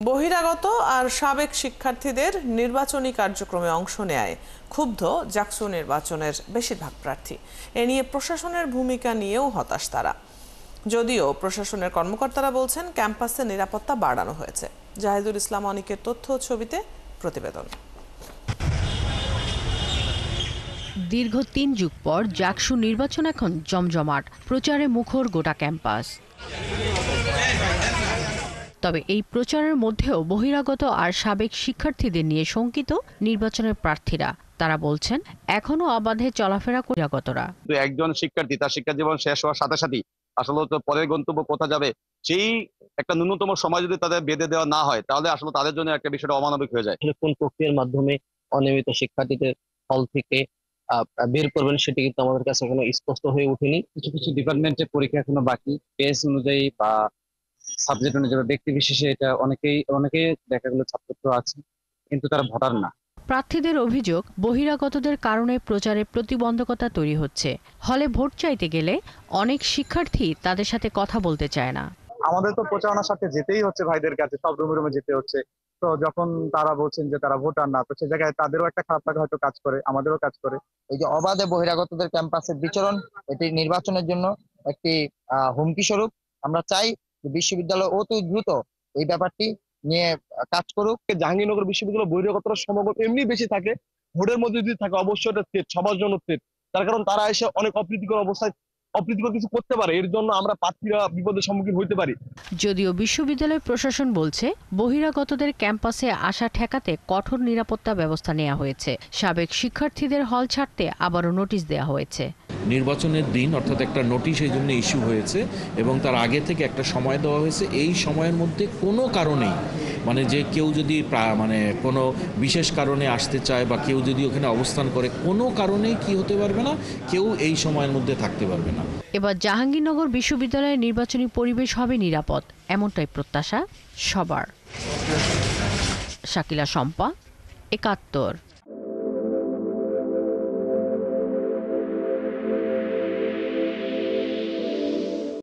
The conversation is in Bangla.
বহিরাগত আর সাবেক শিক্ষার্থীদের নির্বাচনী কার্যক্রমে অংশ নেয় ক্ষুব্ধ জাকসু নির্বাচনের বেশিরভাগ প্রার্থী। এ নিয়ে প্রশাসনের ভূমিকা নিয়েও হতাশ তারা। যদিও প্রশাসনের কর্মকর্তারা বলছেন ক্যাম্পাসে নিরাপত্তা বাড়ানো হয়েছে। জাহিদুল ইসলাম অনিকের তথ্য ও ছবিতে প্রতিবেদন। দীর্ঘ ৩ যুগ পর জাকসু নির্বাচন এখন জমজমাট, প্রচারে মুখর গোটা ক্যাম্পাস। তবে এই প্রচারের মধ্যেও বহিরাগত আর সাবেক শিক্ষার্থীদের নিয়ে শঙ্কিত নির্বাচনের প্রার্থীরা। তারা বলছেন এখনো অবাধে চলাফেরা বহিরাগতরা। একজন শিক্ষার্থী তার শিক্ষা জীবন শেষ হওয়ার সাথে সাথে আসলে তো পরের গন্তব্য কোথা যাবে সেই একটা ন্যূনতম সময় যদি তাদের বেঁধে দেওয়া না হয় তাহলে আসলে তাদের জন্য একটা বিষয়টা অমানবিক হয়ে যায়। কোন প্রক্রিয়ার মাধ্যমে অনিয়মিত শিক্ষার্থীদের হল থেকে বের করবেন সেটি কিন্তু আমাদের কাছে এখনো স্পষ্ট হয়ে ওঠেনি। কিছু কিছু ডিপার্টমেন্টের পরীক্ষা এখনো বাকি, পেজ অনুযায়ী বা সাবজেক্ট অনুযায়ী ব্যক্তি বিশেষে এটা অনেকেই দেখা গেলো ছাত্র আছে কিন্তু তারা ভোটার না। প্রার্থীদের অভিযোগ বহিরাগতদের কারণে প্রচারে প্রতিবন্ধকতা তৈরি হচ্ছে। হলে ভোট চাইতে গেলে অনেক শিক্ষার্থী তাদের সাথে কথা বলতে চায় না। আমাদের তো প্রচারণার সাথে যেতেই হচ্ছে, ভাইদের কাছে সব রুমে যেতে হচ্ছে। তো যখন তারা বলছেন যে তারা ভোটার না, তো সে জায়গায় তাদেরও একটা খারাপ লাগা হয়তো কাজ করে, আমাদেরও কাজ করে। এই যে অবাধে বহিরাগতদের ক্যাম্পাসের বিচরণ, এটি নির্বাচনের জন্য একটি হুমকি স্বরূপ। আমরা চাই যে বিশ্ববিদ্যালয় অতি দ্রুত এই ব্যাপারটি নিয়ে কাজ করুক। জাহাঙ্গীরনগর বিশ্ববিদ্যালয় বহিরাগতরা সমাগম এমনি বেশি থাকে, ভোটের মধ্যে যদি থাকে অবশ্যই এটা থ্রেট, সবার জন্য থ্রেট। তার কারণ তারা এসে অনেক অপ্রীতিকর কিছু করতে পারে, এর জন্য আমরা প্রার্থীরা বিপদের সম্মুখীন হইতে পারি। যদিও বিশ্ববিদ্যালয় প্রশাসন বলছে বহিরাগতদের ক্যাম্পাসে আসা ঠেকাতে কঠোর নিরাপত্তা ব্যবস্থা নেওয়া হয়েছে। সাবেক শিক্ষার্থীদের হল ছাড়তে আবারও নোটিশ দেওয়া হয়েছে। নির্বাচনের দিন অর্থাৎ একটা নোটিশ এই জন্য ইস্যু হয়েছে এবং তার আগে থেকে একটা সময় দেওয়া হয়েছে। এই সময়ের মধ্যে কোনো কারণেই যে কেউ যদি কোনো বিশেষ কারণে আসতে চায় বা কেউ যদি ওখানে অবস্থান করে, কোনো কারণেই কি হতে পারবে না, কেউ এই সময়ের মধ্যে থাকতে পারবে না। এবার জাহাঙ্গীরনগর বিশ্ববিদ্যালয়ের নির্বাচনী পরিবেশ হবে নিরাপদ, এমনটাই প্রত্যাশা সবার। শাকিলা শম্পা, ৭১।